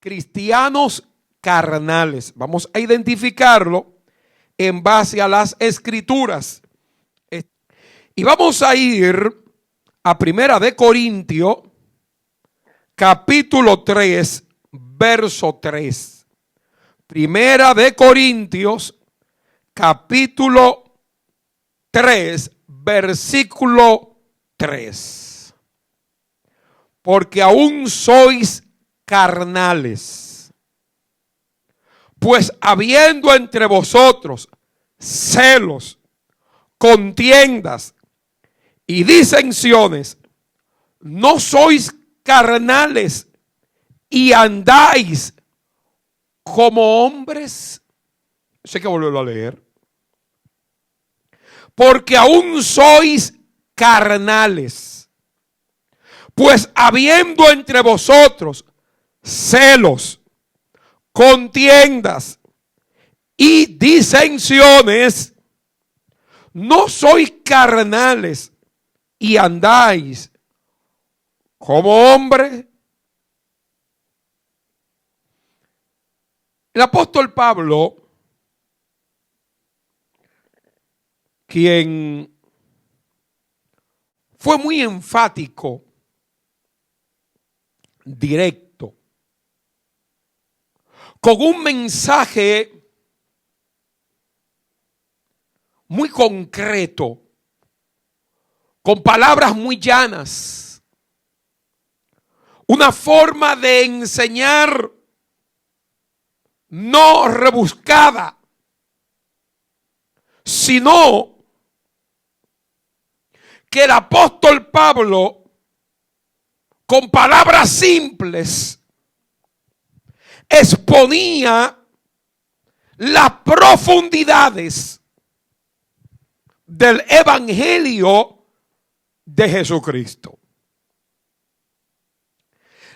cristianos carnales. Vamos a identificarlo en base a las escrituras. Y vamos a ir a Primera de Corintios, capítulo 3, verso 3. Primera de Corintios, capítulo 3, versículo 3. Porque aún sois carnales, pues habiendo entre vosotros celos, contiendas y disensiones, no sois carnales y andáis como hombres. Eso hay que volverlo a leer. Porque aún sois carnales, pues habiendo entre vosotros celos, contiendas y disensiones, no sois carnales y andáis como hombres. El apóstol Pablo, quien fue muy enfático, directo, con un mensaje muy concreto, con palabras muy llanas, una forma de enseñar no rebuscada, sino que el apóstol Pablo, con palabras simples, exponía las profundidades del evangelio de Jesucristo.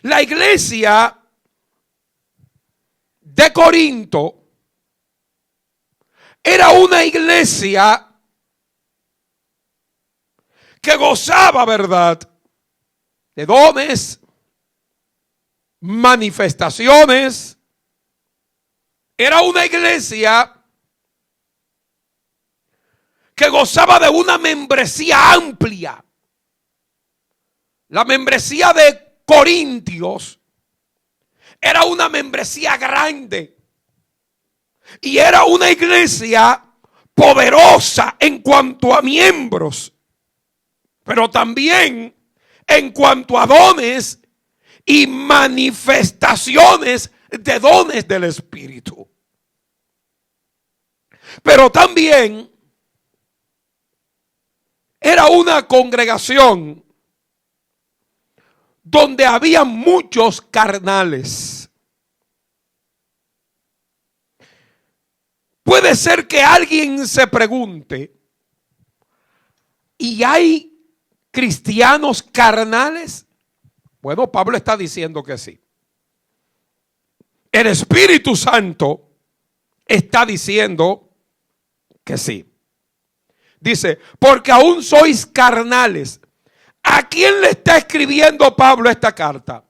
La iglesia de Corinto era una iglesia que gozaba, ¿verdad?, de dones, manifestaciones. Era una iglesia que gozaba de una membresía amplia. La membresía de Corintios era una membresía grande y era una iglesia poderosa en cuanto a miembros, pero también en cuanto a dones y manifestaciones de dones del Espíritu. Pero también era una congregación donde había muchos carnales. Puede ser que alguien se pregunte, ¿y hay cristianos carnales? Bueno, Pablo está diciendo que sí. El Espíritu Santo está diciendo que sí. Dice, porque aún sois carnales. ¿A quién le está escribiendo Pablo esta carta?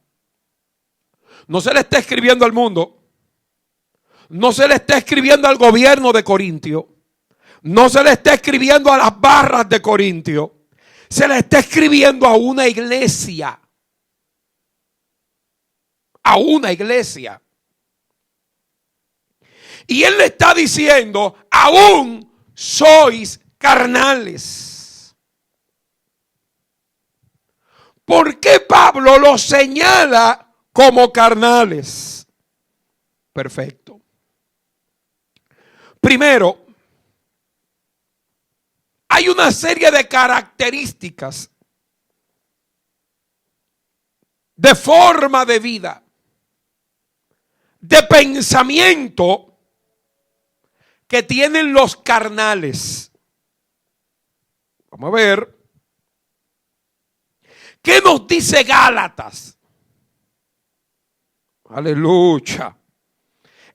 No se le está escribiendo al mundo. No se le está escribiendo al gobierno de Corintio. No se le está escribiendo a las barras de Corintio. Se le está escribiendo a una iglesia. A una iglesia. Y él le está diciendo, aún sois carnales. ¿Por qué Pablo los señala como carnales? Perfecto. Primero, hay una serie de características de forma de vida, de pensamiento que tienen los carnales. Vamos a ver. ¿Qué nos dice Gálatas? Aleluya.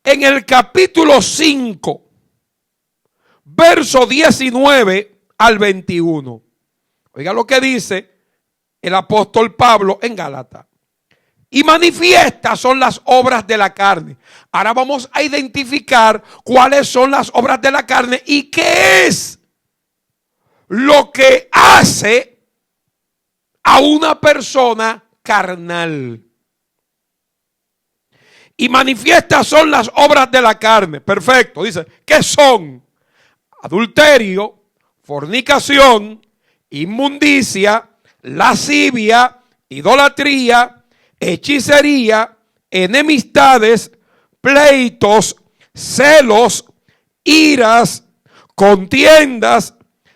En el capítulo 5, verso 19 al 21. Oiga lo que dice el apóstol Pablo en Gálatas. Y manifiestas son las obras de la carne. Ahora vamos a identificar cuáles son las obras de la carne y qué es lo que hace a una persona carnal. Y manifiestas son las obras de la carne. Perfecto. Dice, ¿qué son? Adulterio, fornicación, inmundicia, lascivia, idolatría, hechicería, enemistades, pleitos, celos, iras, contiendas,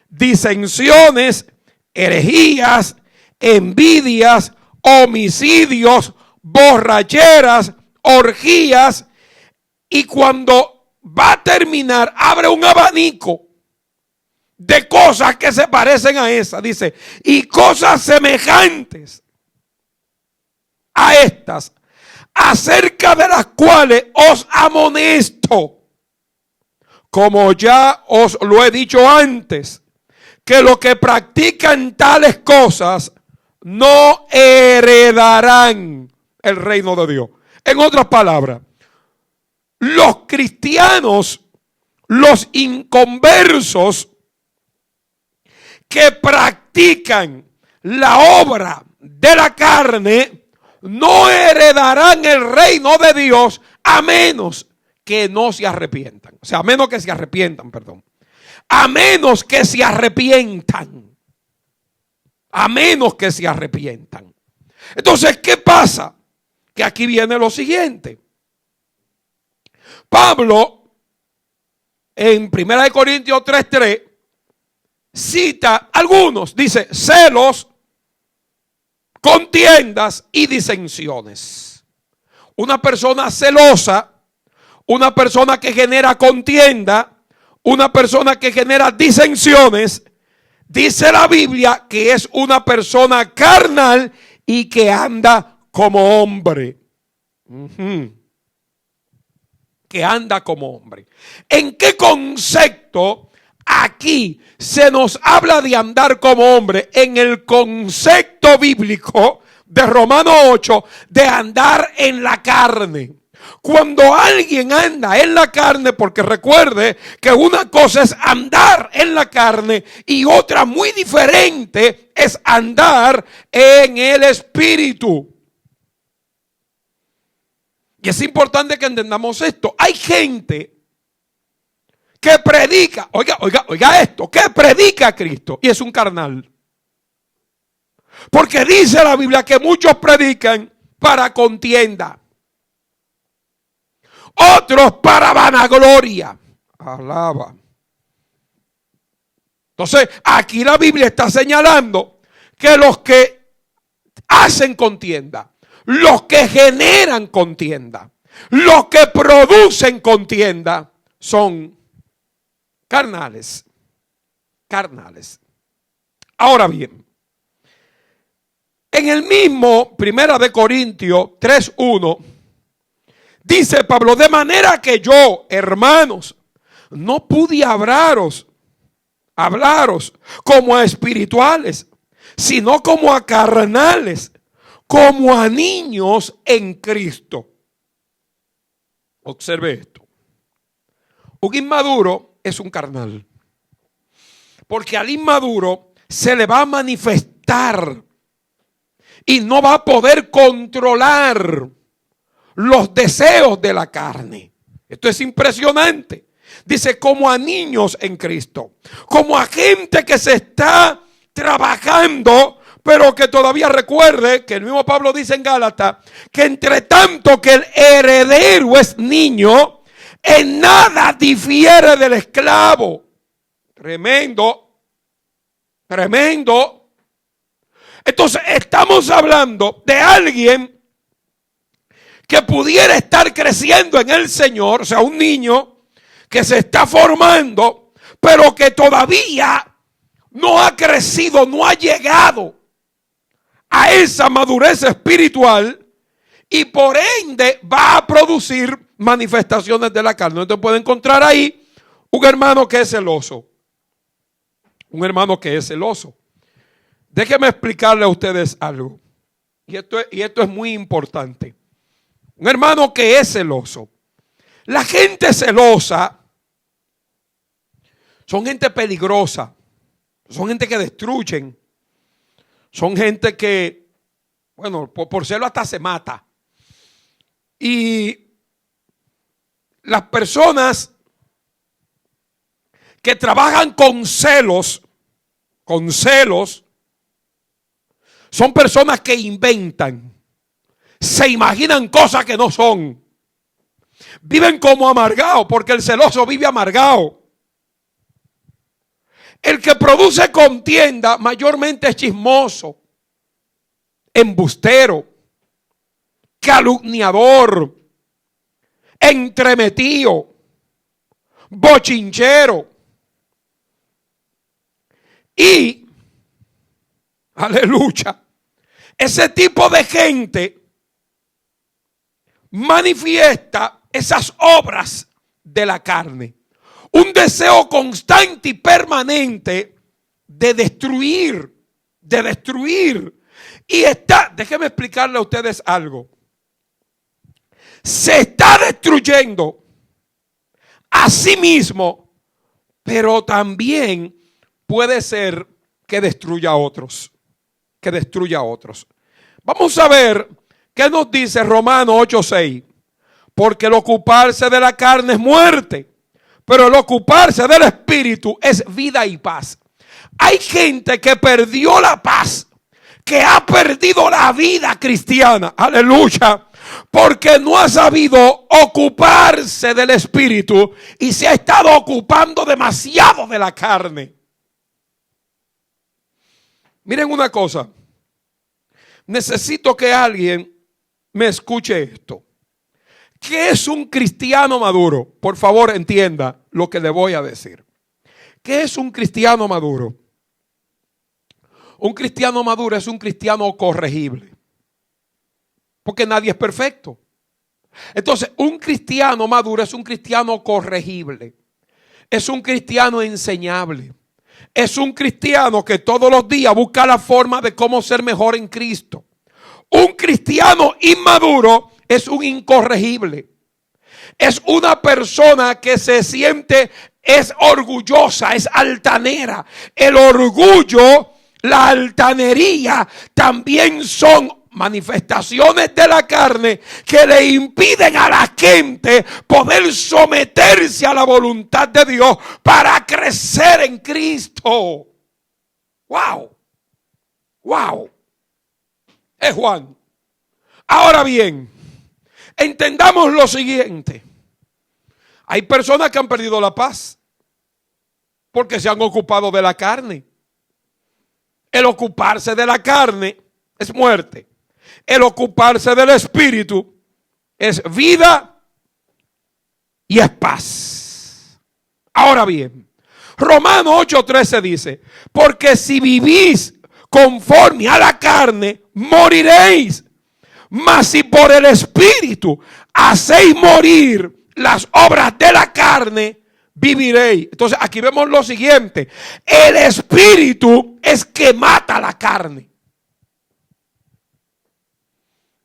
disensiones, herejías, envidias, homicidios, borracheras, orgías. Y cuando va a terminar, abre un abanico de cosas que se parecen a esas. Dice, y cosas semejantes a estas, acerca de las cuales os amonesto, como ya os lo he dicho antes, que los que practican tales cosas no heredarán el reino de Dios. En otras palabras, los cristianos, los inconversos que practican la obra de la carne, no heredarán el reino de Dios a menos que no se arrepientan. O sea, a menos que se arrepientan, perdón. A menos que se arrepientan. A menos que se arrepientan. Entonces, ¿qué pasa? Que aquí viene lo siguiente. Pablo, en 1 Corintios 3:3, cita algunos. Dice, celos, contiendas y disensiones. Una persona celosa, una persona que genera contienda, una persona que genera disensiones, dice la Biblia que es una persona carnal y que anda como hombre. Que anda como hombre. ¿En qué concepto aquí se nos habla de andar como hombre? En el concepto bíblico de Romanos 8, de andar en la carne. Cuando alguien anda en la carne, porque recuerde que una cosa es andar en la carne y otra muy diferente es andar en el espíritu. Y es importante que entendamos esto. Hay gente que predica, oiga esto, que predica a Cristo y es un carnal. Porque dice la Biblia que muchos predican para contienda, otros para vanagloria. Alaba. Entonces, aquí la Biblia está señalando que los que hacen contienda, los que generan contienda, los que producen contienda, son carnales. Carnales. Ahora bien, en el mismo 1 Corintios 3:1 dice Pablo, de manera que yo, hermanos, no pude hablaros como a espirituales, sino como a carnales, como a niños en Cristo. Observe esto. Un inmaduro es un carnal. Porque al inmaduro se le va a manifestar y no va a poder controlar los deseos de la carne. Esto es impresionante. Dice, como a niños en Cristo, como a gente que se está trabajando, pero que todavía recuerde que el mismo Pablo dice en Gálatas que entre tanto que el heredero es niño, en nada difiere del esclavo. Tremendo, tremendo. Entonces estamos hablando de alguien que pudiera estar creciendo en el Señor, o sea, un niño que se está formando, pero que todavía no ha crecido, no ha llegado a esa madurez espiritual y por ende va a producir manifestaciones de la carne. Usted puede encontrar ahí un hermano que es celoso. Un hermano que es celoso. Déjenme explicarle a ustedes algo. y esto es muy importante. Un hermano que es celoso. La gente celosa son gente peligrosa. Son gente que destruyen. Son gente que, bueno, por celo hasta se mata. Y las personas que trabajan con celos, son personas que inventan, se imaginan cosas que no son. Viven como amargados, porque el celoso vive amargado. El que produce contienda mayormente es chismoso, embustero, calumniador, entremetido, bochinchero. Y, aleluya, ese tipo de gente manifiesta esas obras de la carne. Un deseo constante y permanente de destruir. Y déjenme explicarle a ustedes algo. Se está destruyendo a sí mismo, pero también puede ser que destruya a otros. Vamos a ver qué nos dice Romanos 8:6. Porque el ocuparse de la carne es muerte, pero el ocuparse del espíritu es vida y paz. Hay gente que perdió la paz, que ha perdido la vida cristiana. Aleluya. Porque no ha sabido ocuparse del espíritu y se ha estado ocupando demasiado de la carne. Miren una cosa. Necesito que alguien me escuche esto. ¿Qué es un cristiano maduro? Por favor, entienda lo que le voy a decir. ¿Qué es un cristiano maduro? Un cristiano maduro es un cristiano corregible. Porque nadie es perfecto. Entonces, un cristiano maduro es un cristiano corregible. Es un cristiano enseñable. Es un cristiano que todos los días busca la forma de cómo ser mejor en Cristo. Un cristiano inmaduro es un incorregible. Es una persona que se siente, es orgullosa, es altanera. El orgullo, la altanería también son manifestaciones de la carne que le impiden a la gente poder someterse a la voluntad de Dios para crecer en Cristo. ¡Wow! ¡Wow! Es Juan. Ahora bien, entendamos lo siguiente. Hay personas que han perdido la paz porque se han ocupado de la carne. El ocuparse de la carne es muerte. El ocuparse del espíritu es vida y es paz. Ahora bien, Romanos 8:13 dice, porque si vivís conforme a la carne, moriréis. Mas si por el espíritu hacéis morir las obras de la carne, viviréis. Entonces aquí vemos lo siguiente. El espíritu es que mata la carne.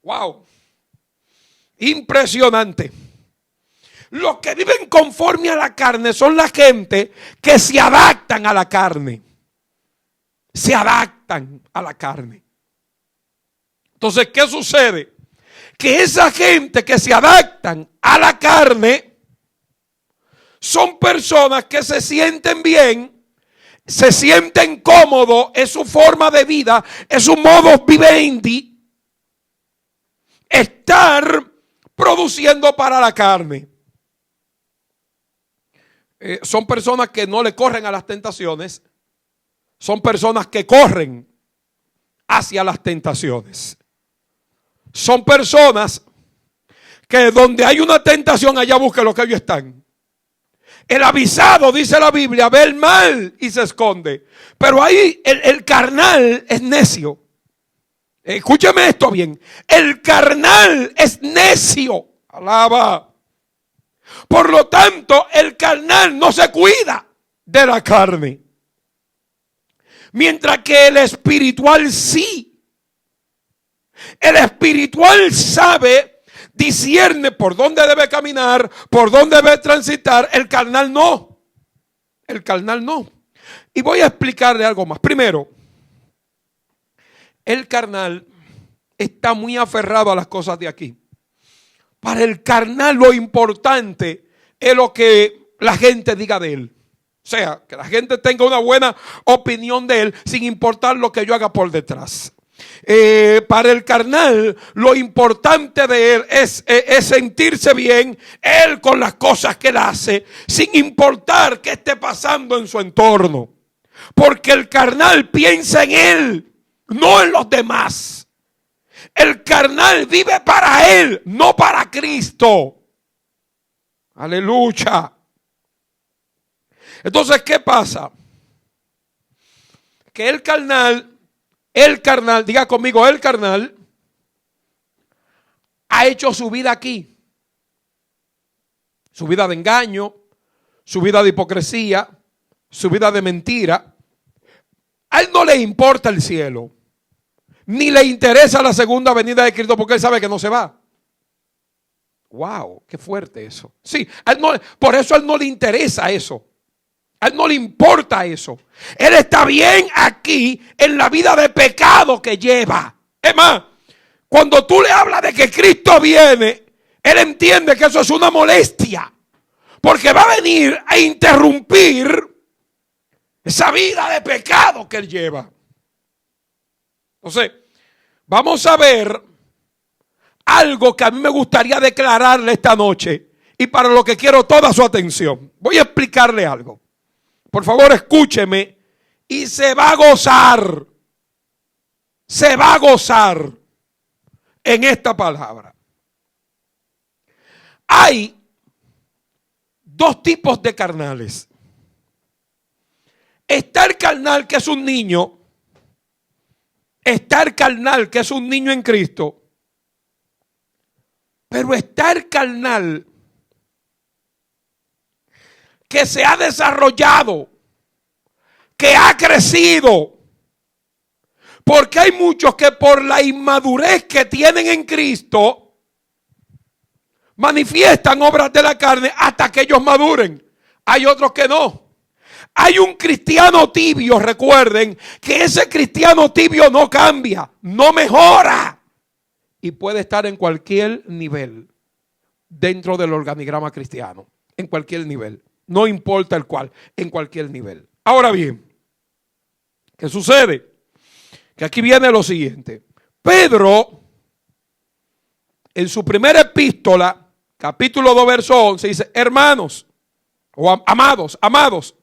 Wow. Impresionante. Los que viven conforme a la carne son la gente que se adaptan a la carne. Se adaptan a la carne. Entonces, ¿qué sucede? Que esa gente que se adaptan a la carne son personas que se sienten bien, se sienten cómodos, es su forma de vida, es su modus vivendi, estar produciendo para la carne. Son personas que no le corren a las tentaciones, son personas que corren hacia las tentaciones. Son personas que donde hay una tentación, allá buscan lo que ellos están. El avisado, dice la Biblia, ve el mal y se esconde. Pero ahí el carnal es necio. Escúcheme esto bien. El carnal es necio. Alaba. Por lo tanto, el carnal no se cuida de la carne. Mientras que el espiritual sí. El espiritual sabe, discierne por dónde debe caminar, por dónde debe transitar. El carnal no. El carnal no. Y voy a explicarle algo más. Primero, el carnal está muy aferrado a las cosas de aquí. Para el carnal lo importante es lo que la gente diga de él. O sea, que la gente tenga una buena opinión de él sin importar lo que yo haga por detrás. Para el carnal lo importante de él es sentirse bien él con las cosas que él hace, sin importar qué esté pasando en su entorno. Porque el carnal piensa en él, no en los demás. El carnal vive para él, no para Cristo. Aleluya. Entonces, ¿qué pasa? Que el carnal, diga conmigo, el carnal ha hecho su vida aquí. Su vida de engaño, su vida de hipocresía, su vida de mentira. A él no le importa el cielo, ni le interesa la segunda venida de Cristo, porque él sabe que no se va. Wow, qué fuerte eso. Sí, a él no, por eso a él no le interesa eso. A él no le importa eso. Él está bien aquí en la vida de pecado que lleva. Es más, cuando tú le hablas de que Cristo viene, él entiende que eso es una molestia. Porque va a venir a interrumpir esa vida de pecado que él lleva. Entonces, vamos a ver algo que a mí me gustaría declararle esta noche. Y para lo que quiero toda su atención. Voy a explicarle algo. Por favor, escúcheme y se va a gozar. Se va a gozar en esta palabra. Hay dos tipos de carnales. Está el carnal que es un niño. Está el carnal que es un niño en Cristo. Pero está el carnal que se ha desarrollado, que ha crecido. Porque hay muchos que por la inmadurez que tienen en Cristo manifiestan obras de la carne hasta que ellos maduren. Hay otros que no. Hay un cristiano tibio, recuerden que ese cristiano tibio no cambia, no mejora y puede estar en cualquier nivel dentro del organigrama cristiano, en cualquier nivel. No importa el cual, en cualquier nivel. Ahora bien, ¿qué sucede? Que aquí viene lo siguiente. Pedro, en su primera epístola, capítulo 2, verso 11, dice: hermanos, o amados,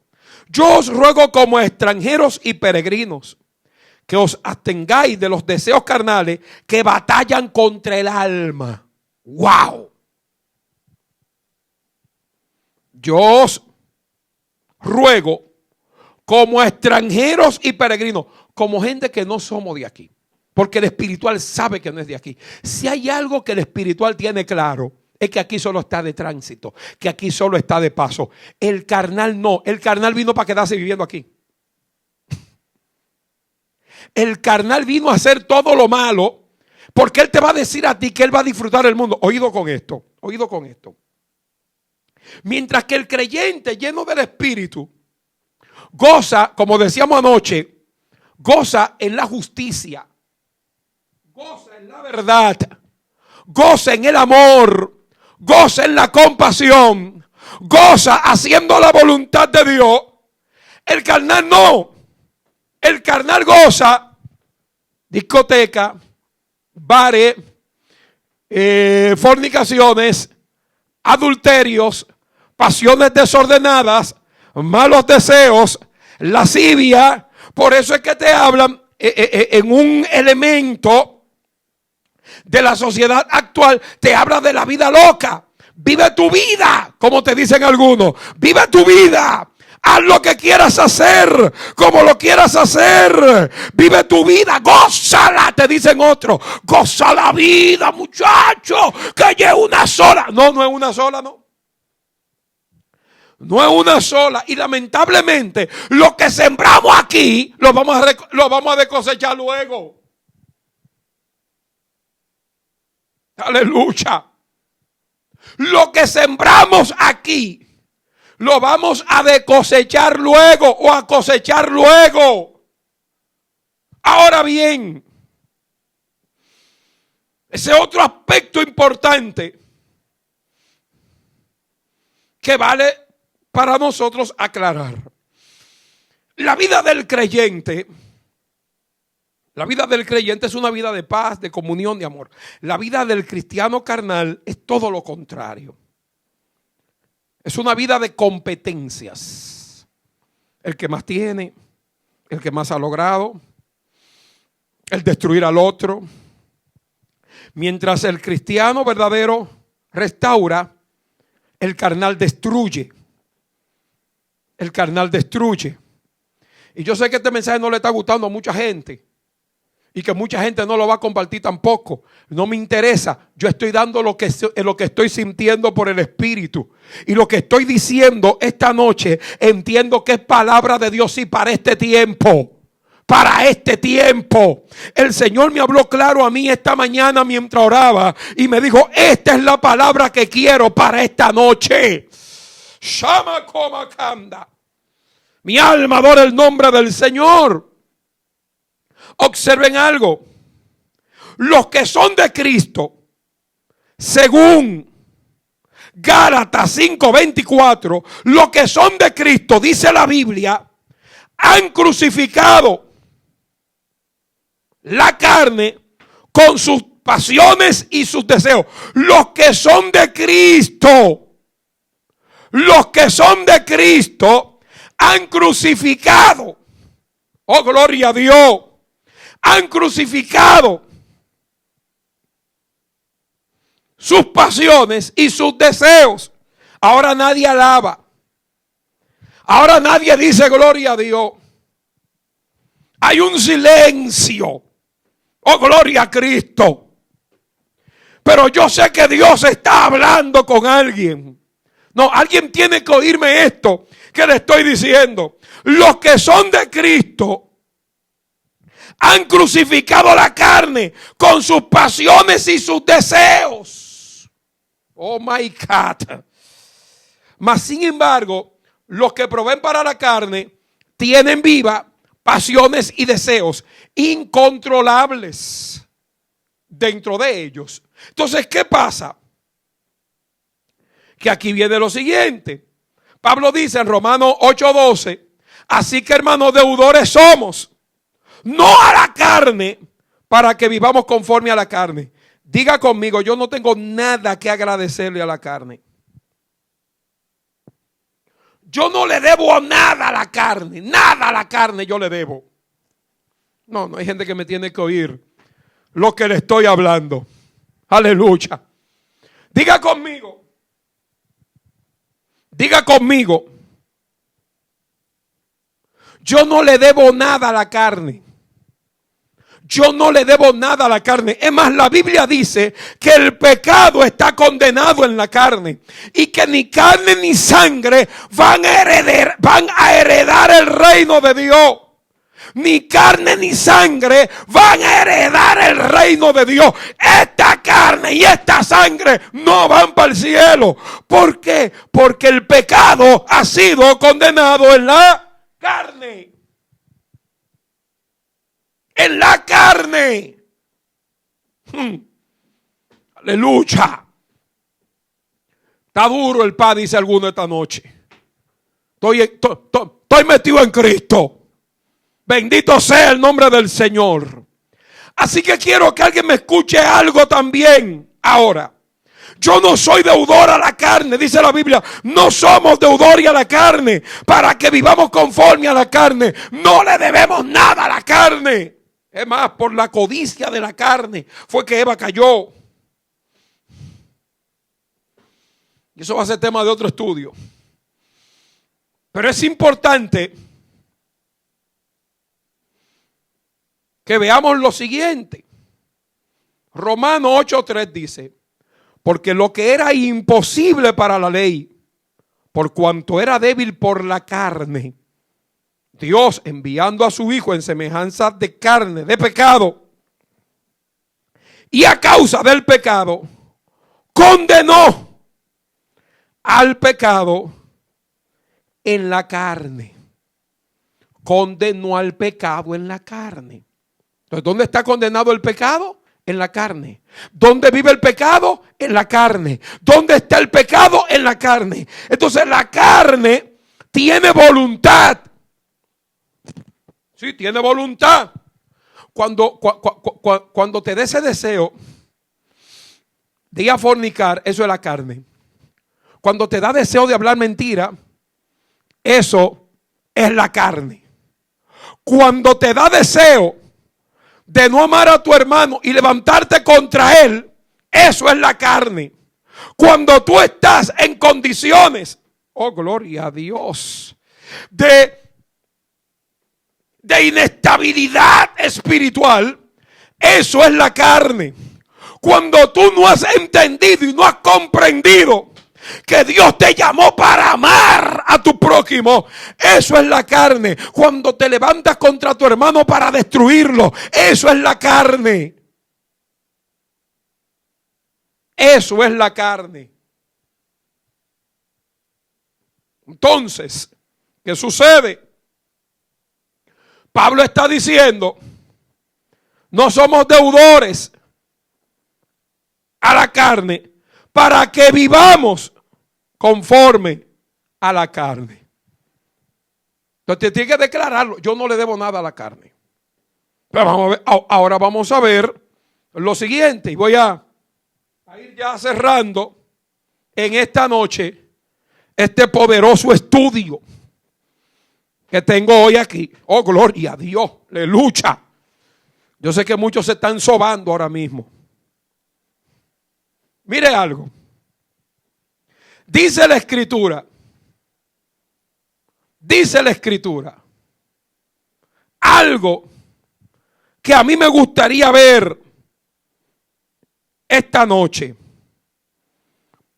yo os ruego como extranjeros y peregrinos, que os abstengáis de los deseos carnales que batallan contra el alma. ¡Wow! Yo os ruego como extranjeros y peregrinos, como gente que no somos de aquí. Porque el espiritual sabe que no es de aquí. Si hay algo que el espiritual tiene claro, es que aquí solo está de tránsito, que aquí solo está de paso. El carnal no, el carnal vino para quedarse viviendo aquí. El carnal vino a hacer todo lo malo, porque él te va a decir a ti que él va a disfrutar el mundo. Oído con esto, oído con esto. Mientras que el creyente lleno del Espíritu goza, como decíamos anoche, goza en la justicia, goza en la verdad, goza en el amor, goza en la compasión, goza haciendo la voluntad de Dios. El carnal no. El carnal goza discoteca, bares, fornicaciones, adulterios, pasiones desordenadas, malos deseos, lascivia. Por eso es que te hablan en un elemento de la sociedad actual, te habla de la vida loca. Vive tu vida, como te dicen algunos. Vive tu vida. Haz lo que quieras hacer, como lo quieras hacer. Vive tu vida, gózala, te dicen otros. Goza la vida, muchacho, que ya es una sola. No, no es una sola, no. No es una sola. Y lamentablemente, lo que sembramos aquí, lo vamos a cosechar luego. Aleluya. Lo que sembramos aquí, lo vamos a cosechar luego o a cosechar luego. Ahora bien, ese otro aspecto importante que vale para nosotros aclarar. La vida del creyente es una vida de paz, de comunión, de amor. La vida del cristiano carnal es todo lo contrario. Es una vida de competencias. El que más tiene, el que más ha logrado, el destruir al otro. Mientras el cristiano verdadero restaura, el carnal destruye. El carnal destruye. Y yo sé que este mensaje no le está gustando a mucha gente. Y que mucha gente no lo va a compartir tampoco. No me interesa. Yo estoy dando lo que estoy sintiendo por el Espíritu. Y lo que estoy diciendo esta noche, entiendo que es palabra de Dios y para este tiempo. Para este tiempo. El Señor me habló claro a mí esta mañana mientras oraba. Y me dijo, esta es la palabra que quiero para esta noche. Shama Koma Kanda. Mi alma adora el nombre del Señor. Observen algo. Los que son de Cristo, según Gálatas 5:24, los que son de Cristo, dice la Biblia, han crucificado la carne con sus pasiones y sus deseos. Los que son de Cristo, han crucificado, oh gloria a Dios, han crucificado sus pasiones y sus deseos. Ahora nadie alaba. Ahora nadie dice gloria a Dios. Hay un silencio. Oh, gloria a Cristo. Pero yo sé que Dios está hablando con alguien. No, alguien tiene que oírme esto que le estoy diciendo. Los que son de Cristo han crucificado la carne con sus pasiones y sus deseos. Oh my God. Mas sin embargo, los que proveen para la carne tienen viva pasiones y deseos incontrolables dentro de ellos. Entonces, ¿qué pasa? Que aquí viene lo siguiente. Pablo dice en Romanos 8:12, así que hermanos, deudores somos, no a la carne, para que vivamos conforme a la carne. Diga conmigo, yo no tengo nada que agradecerle a la carne. Yo no le debo nada a la carne. Nada a la carne yo le debo. No hay gente que me tiene que oír lo que le estoy hablando. Aleluya. Diga conmigo. Yo no le debo nada a la carne. Yo no le debo nada a la carne. Es más, la Biblia dice que el pecado está condenado en la carne. Y que ni carne ni sangre van a heredar el reino de Dios. Ni carne ni sangre van a heredar el reino de Dios. Esta carne y esta sangre no van para el cielo. ¿Por qué? Porque el pecado ha sido condenado en la carne. En la carne. Aleluya. Está duro el pan, dice alguno esta noche. Estoy metido en Cristo. Bendito sea el nombre del Señor. Así que quiero que alguien me escuche algo también ahora. Yo no soy deudor a la carne, dice la Biblia. No somos deudores a la carne para que vivamos conforme a la carne. No le debemos nada a la carne. Es más, por la codicia de la carne fue que Eva cayó. Y eso va a ser tema de otro estudio. Pero es importante que veamos lo siguiente. Romanos 8:3 dice, porque lo que era imposible para la ley, por cuanto era débil por la carne, Dios enviando a su Hijo en semejanza de carne, de pecado, Y a causa del pecado, condenó al pecado en la carne. Condenó al pecado en la carne. Entonces, ¿dónde está condenado el pecado? En la carne. ¿Dónde vive el pecado? En la carne. ¿Dónde está el pecado? En la carne. Entonces la carne tiene voluntad. Sí, tiene voluntad. Cuando te dé ese deseo de ir a fornicar, eso es la carne. Cuando te da deseo de hablar mentira, eso es la carne. Cuando te da deseo de no amar a tu hermano y levantarte contra él, eso es la carne. Cuando tú estás en condiciones, oh gloria a Dios, de inestabilidad espiritual, eso es la carne. Cuando tú no has entendido y no has comprendido que Dios te llamó para amar a tu prójimo, eso es la carne. Cuando te levantas contra tu hermano para destruirlo, eso es la carne. Eso es la carne. Entonces, ¿qué sucede? Pablo está diciendo, no somos deudores a la carne para que vivamos conforme a la carne. Entonces tiene que declararlo. Yo no le debo nada a la carne. Pero vamos a ver, ahora vamos a ver lo siguiente. Y voy a ir ya cerrando en esta noche este poderoso estudio que tengo hoy aquí. Oh, gloria a Dios, aleluya. Yo sé que muchos se están sobando ahora mismo. Mire algo. Dice la escritura, algo que a mí me gustaría ver esta noche,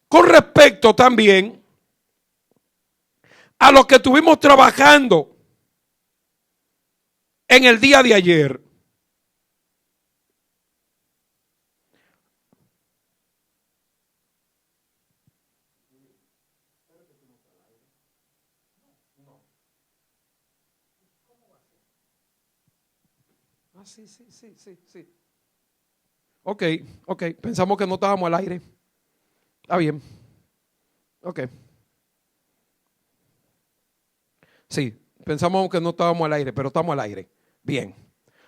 con respecto también a lo que estuvimos trabajando en el día de ayer. Sí. Ok, pensamos que no estábamos al aire. Está bien. Ok. Sí, pensamos que no estábamos al aire, pero estamos al aire. Bien.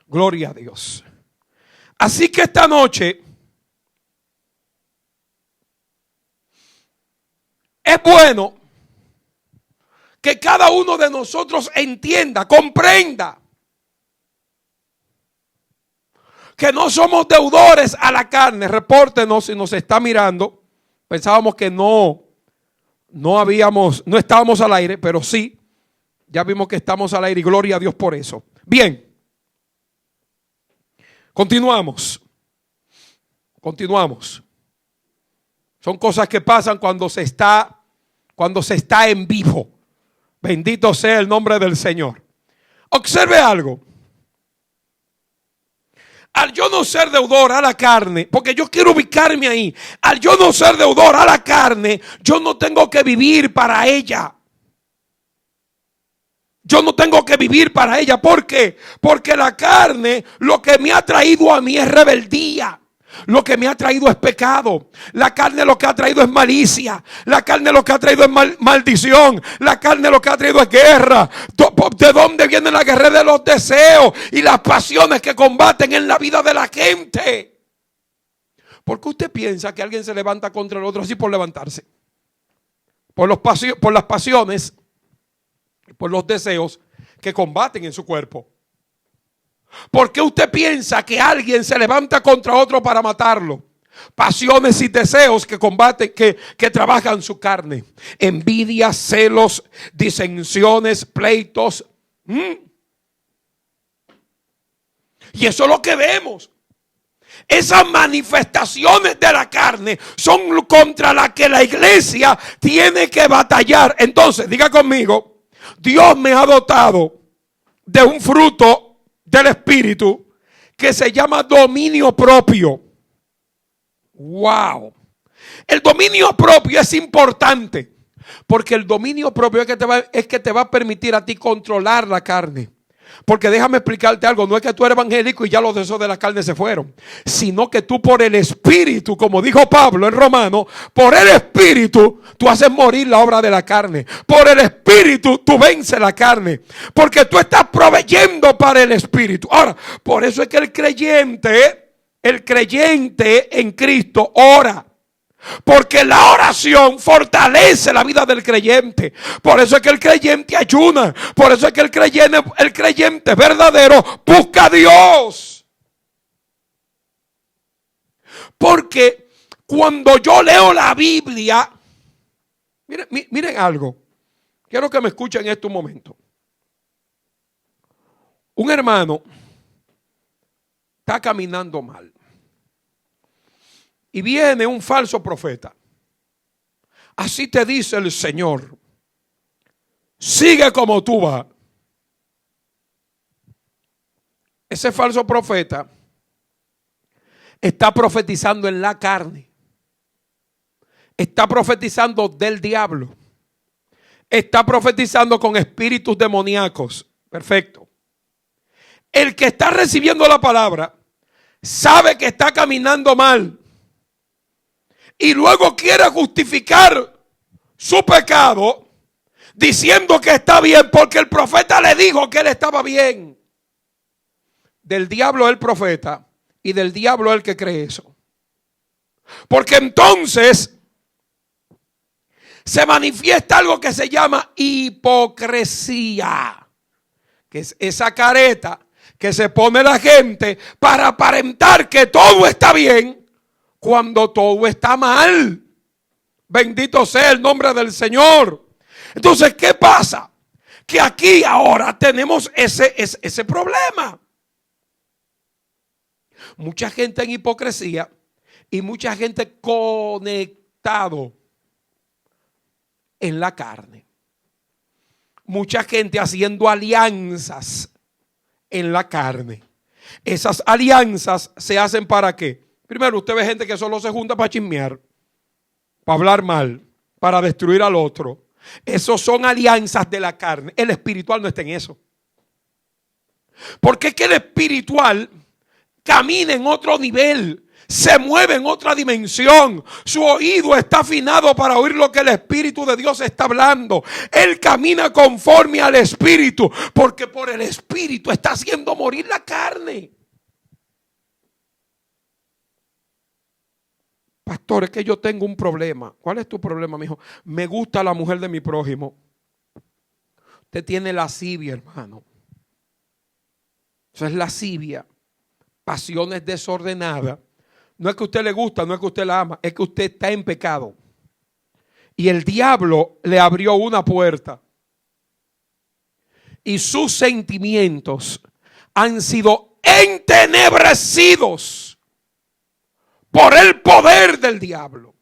Gloria a Dios. Así que esta noche es bueno que cada uno de nosotros entienda, comprenda que no somos deudores a la carne. Repórtenos si nos está mirando. Pensábamos que no estábamos al aire, pero sí, ya vimos que estamos al aire y gloria a Dios por eso. Bien, continuamos. Son cosas que pasan cuando se está en vivo. Bendito sea el nombre del Señor. Observe algo. Al yo no ser deudor a la carne, porque yo quiero ubicarme ahí, al yo no ser deudor a la carne, yo no tengo que vivir para ella. Yo no tengo que vivir para ella. ¿Por qué? Porque la carne lo que me ha traído a mí es rebeldía. Lo que me ha traído es pecado. La carne lo que ha traído es malicia. La carne lo que ha traído es maldición. La carne lo que ha traído es guerra. ¿De dónde viene la guerra de los deseos y las pasiones que combaten en la vida de la gente? ¿Por qué usted piensa que alguien se levanta contra el otro así por levantarse? Por las pasiones, por los deseos que combaten en su cuerpo. ¿Por qué usted piensa que alguien se levanta contra otro para matarlo? Pasiones y deseos que combaten, que trabajan su carne. Envidia, celos, disensiones, pleitos. Y eso es lo que vemos. Esas manifestaciones de la carne son contra las que la iglesia tiene que batallar. Entonces, diga conmigo, Dios me ha dotado de un fruto del Espíritu que se llama dominio propio. Wow. El dominio propio es importante, porque el dominio propio es que te va a permitir a ti controlar la carne. Porque déjame explicarte algo, no es que tú eres evangélico y ya los deseos de la carne se fueron, sino que tú por el Espíritu, como dijo Pablo en Romanos, por el Espíritu tú haces morir la obra de la carne. Por el Espíritu tú vences la carne, porque tú estás proveyendo para el Espíritu. Ahora, por eso es que el creyente en Cristo ora. Porque la oración fortalece la vida del creyente. Por eso es que el creyente ayuna. Por eso es que el creyente verdadero busca a Dios. Porque cuando yo leo la Biblia, miren algo. Quiero que me escuchen en este momento. Un hermano está caminando mal. Y viene un falso profeta. Así te dice el Señor. Sigue como tú vas. Ese falso profeta está profetizando en la carne. Está profetizando del diablo. Está profetizando con espíritus demoníacos. Perfecto. El que está recibiendo la palabra sabe que está caminando mal. Y luego quiere justificar su pecado diciendo que está bien porque el profeta le dijo que él estaba bien. Del diablo es el profeta y del diablo es el que cree eso. Porque entonces se manifiesta algo que se llama hipocresía, que es esa careta que se pone la gente para aparentar que todo está bien cuando todo está mal. Bendito sea el nombre del Señor. Entonces, ¿qué pasa? Que aquí ahora tenemos ese problema. Mucha gente en hipocresía y mucha gente conectado en la carne. Mucha gente haciendo alianzas en la carne. Esas alianzas se hacen ¿para qué? Primero, usted ve gente que solo se junta para chismear, para hablar mal, para destruir al otro. Esos son alianzas de la carne. El espiritual no está en eso. Porque es que el espiritual camina en otro nivel, se mueve en otra dimensión. Su oído está afinado para oír lo que el Espíritu de Dios está hablando. Él camina conforme al Espíritu, porque por el Espíritu está haciendo morir la carne. Pastor, es que yo tengo un problema. ¿Cuál es tu problema, mijo? Me gusta la mujer de mi prójimo. Usted tiene lascivia, hermano. Eso es lascivia. Pasiones desordenadas. No es que a usted le gusta, no es que usted la ama, es que usted está en pecado. Y el diablo le abrió una puerta. Y sus sentimientos han sido entenebrecidos por el poder del diablo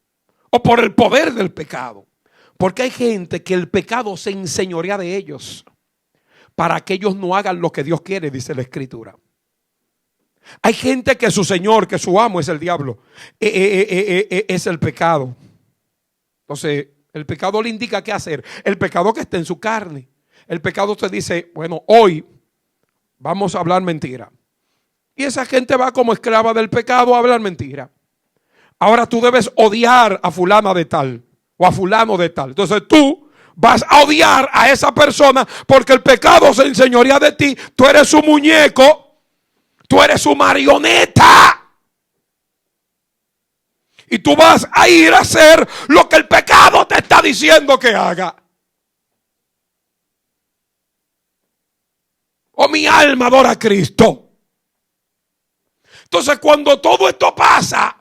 o por el poder del pecado. Porque hay gente que el pecado se enseñorea de ellos para que ellos no hagan lo que Dios quiere, dice la Escritura. Hay gente que su señor, que su amo es el diablo, es el pecado. Entonces, el pecado le indica qué hacer. El pecado que está en su carne. El pecado te dice, bueno, hoy vamos a hablar mentira. Y esa gente va como esclava del pecado a hablar mentira. Ahora tú debes odiar a fulana de tal o a fulano de tal. Entonces tú vas a odiar a esa persona porque el pecado se enseñorea de ti. Tú eres su muñeco, tú eres su marioneta. Y tú vas a ir a hacer lo que el pecado te está diciendo que haga. Oh, mi alma adora a Cristo. Entonces cuando todo esto pasa,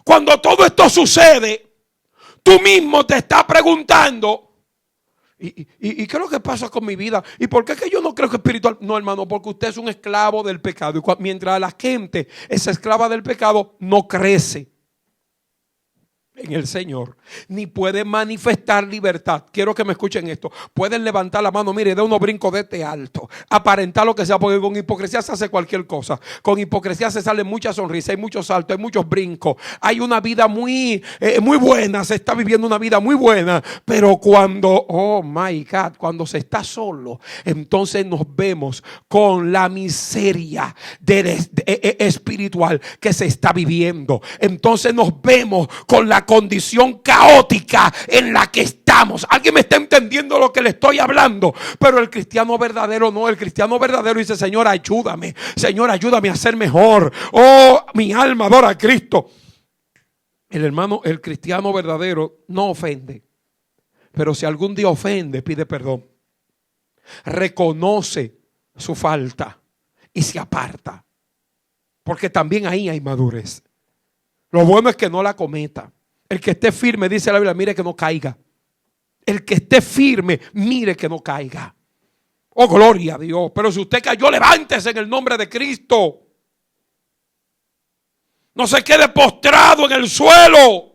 cuando todo esto sucede, tú mismo te estás preguntando, ¿y qué es lo que pasa con mi vida? ¿Y por qué es que yo no creo que espiritual? No, hermano, porque usted es un esclavo del pecado. Y mientras la gente es esclava del pecado, no crece. en el Señor, ni puede manifestar libertad. Quiero que me escuchen esto. Pueden levantar la mano, mire, de unos brincos de este alto, aparentar lo que sea, porque con hipocresía se hace cualquier cosa. Con hipocresía se salen muchas sonrisas, hay muchos saltos, hay muchos brincos. Hay una vida muy buena, se está viviendo una vida muy buena. Pero cuando, oh my God, cuando se está solo, entonces nos vemos con la miseria espiritual que se está viviendo. Entonces nos vemos con la condición caótica en la que estamos. ¿Alguien me está entendiendo lo que le estoy hablando? Pero el cristiano verdadero no. El cristiano verdadero dice: Señor, ayúdame. Señor, ayúdame a ser mejor. Oh, mi alma adora a Cristo. El cristiano verdadero no ofende. Pero si algún día ofende, pide perdón. Reconoce su falta y se aparta. Porque también ahí hay madurez. Lo bueno es que no la cometa. El que esté firme, dice la Biblia, mire que no caiga. El que esté firme, mire que no caiga. Oh, gloria a Dios. Pero si usted cayó, levántese en el nombre de Cristo. No se quede postrado en el suelo.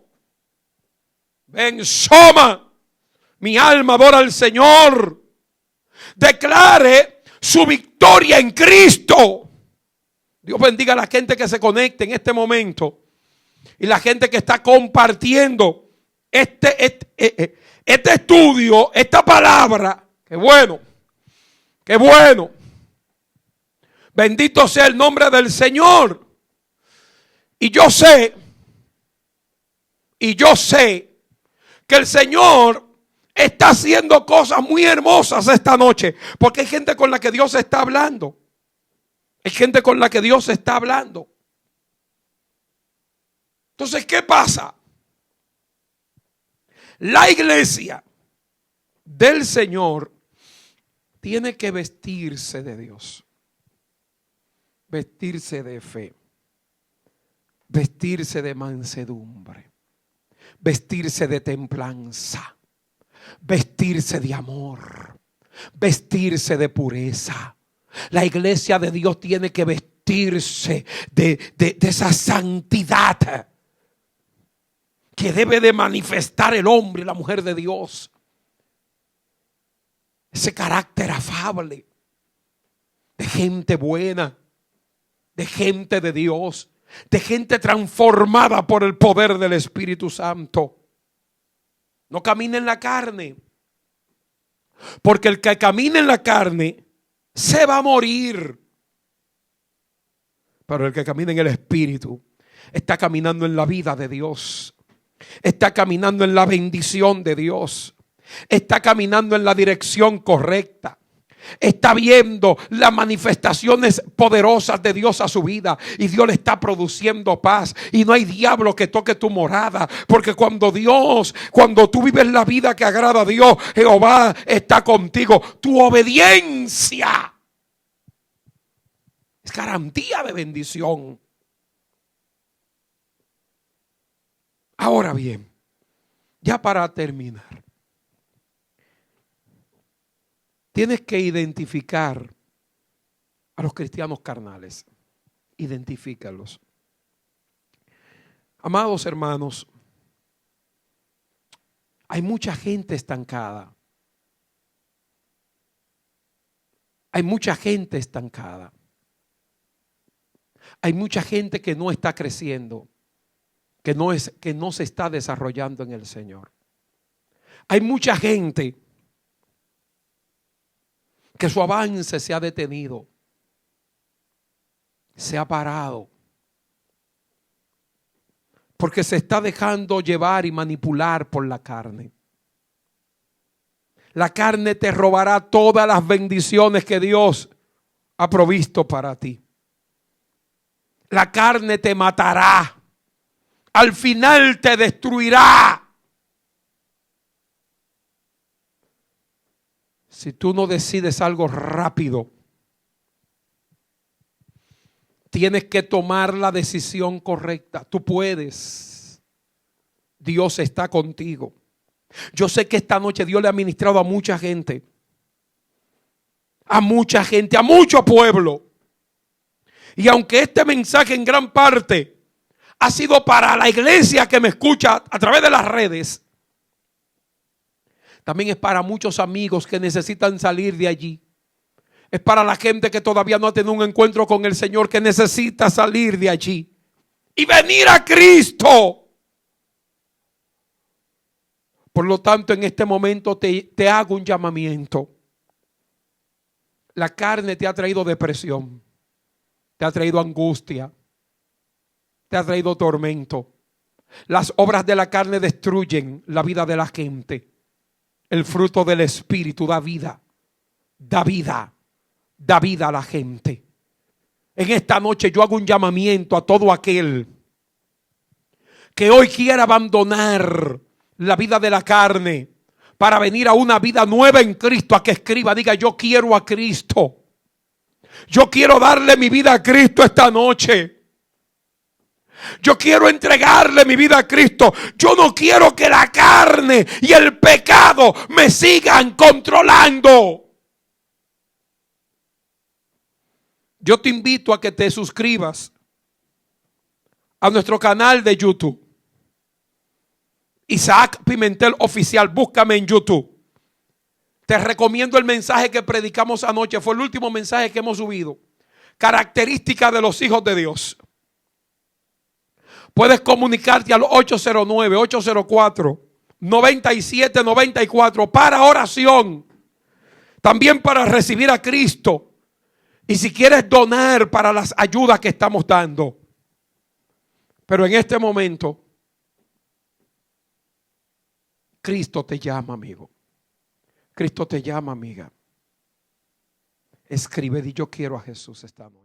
Ven, Soma. Mi alma adora al Señor. Declare su victoria en Cristo. Dios bendiga a la gente que se conecte en este momento. Y la gente que está compartiendo este estudio, esta palabra. Qué bueno. Qué bueno. Bendito sea el nombre del Señor. Y yo sé que el Señor está haciendo cosas muy hermosas esta noche. Porque hay gente con la que Dios está hablando. Hay gente con la que Dios está hablando. Entonces, ¿qué pasa? La iglesia del Señor tiene que vestirse de Dios. Vestirse de fe. Vestirse de mansedumbre. Vestirse de templanza. Vestirse de amor. Vestirse de pureza. La iglesia de Dios tiene que vestirse de esa santidad que debe de manifestar el hombre y la mujer de Dios. Ese carácter afable, de gente buena, de gente de Dios, de gente transformada por el poder del Espíritu Santo. No camine en la carne, porque el que camina en la carne se va a morir. Pero el que camina en el Espíritu está caminando en la vida de Dios. Está caminando en la bendición de Dios. Está caminando en la dirección correcta. Está viendo las manifestaciones poderosas de Dios a su vida. Y Dios le está produciendo paz. Y no hay diablo que toque tu morada. Porque cuando tú vives la vida que agrada a Dios, Jehová está contigo. Tu obediencia es garantía de bendición. Ahora bien, ya para terminar, tienes que identificar a los cristianos carnales. Identifícalos. Amados hermanos, hay mucha gente estancada. Hay mucha gente estancada. Hay mucha gente que no está creciendo, que no se está desarrollando en el Señor. Hay mucha gente que su avance se ha detenido, se ha parado, porque se está dejando llevar y manipular por la carne. La carne te robará todas las bendiciones que Dios ha provisto para ti. La carne te matará. Al final te destruirá. Si tú no decides algo rápido, tienes que tomar la decisión correcta. Tú puedes. Dios está contigo. Yo sé que esta noche Dios le ha ministrado a mucha gente. A mucha gente, a mucho pueblo. Y aunque este mensaje en gran parte ha sido para la iglesia que me escucha a través de las redes. También es para muchos amigos que necesitan salir de allí. Es para la gente que todavía no ha tenido un encuentro con el Señor, que necesita salir de allí y venir a Cristo. Por lo tanto, en este momento te hago un llamamiento. La carne te ha traído depresión, te ha traído angustia, te ha traído tormento. Las obras de la carne destruyen la vida de la gente. El fruto del Espíritu da vida, da vida. Da vida a la gente. En esta noche yo hago un llamamiento a todo aquel que hoy quiera abandonar la vida de la carne para venir a una vida nueva en Cristo, a que escriba, diga: yo quiero a Cristo. Yo quiero darle mi vida a Cristo esta noche. Yo quiero entregarle mi vida a Cristo. Yo no quiero que la carne y el pecado me sigan controlando. Yo te invito a que te suscribas a nuestro canal de YouTube. Isaac Pimentel Oficial, búscame en YouTube. Te recomiendo el mensaje que predicamos anoche. Fue el último mensaje que hemos subido. Características de los hijos de Dios. Puedes comunicarte al 809-804-9794 para oración. También para recibir a Cristo. Y si quieres donar para las ayudas que estamos dando. Pero en este momento, Cristo te llama, amigo. Cristo te llama, amiga. Escribe, di: yo quiero a Jesús esta noche.